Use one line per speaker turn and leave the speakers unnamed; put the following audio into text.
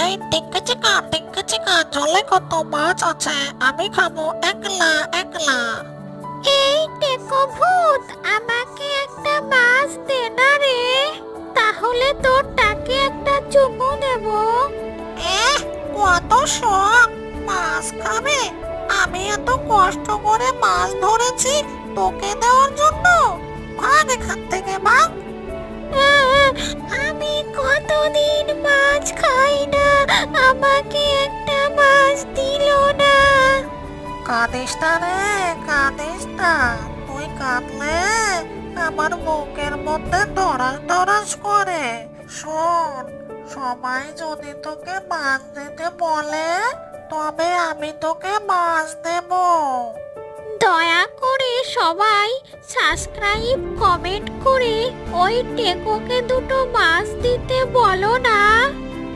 এই টিক্কা চিকা জলে কত মাছ আছে, আমি খাবো একলা একলা।
এই টেকো ভূত, আমাকে একটা মাছ দে না রে, তাহলে তোর টাকে একটা চুমু দেব।
কত শখ, মাছ খাবে? আমি এত কষ্ট করে মাছ ধরেছি তোকে দেওয়ার জন্য। ভাগ এখান থেকে ভাগ।
আমি কতদিন মাছ খাই না, আমাকে একটা মাছ দিল না।
কাঁদিস না রে, কাঁদিস না। তুই কাঁদলে আমার বুকের মধ্যে দরাজ দরাজ করে। শোন, সবাই যদি তোকে মাছ দিতে বলে তবে আমি তোকে মাছ দেব।
দয়া করে সবাই সাবস্ক্রাইব কমেন্ট করে ওই টেকোকে দুটো মাছ দিতে বলো না।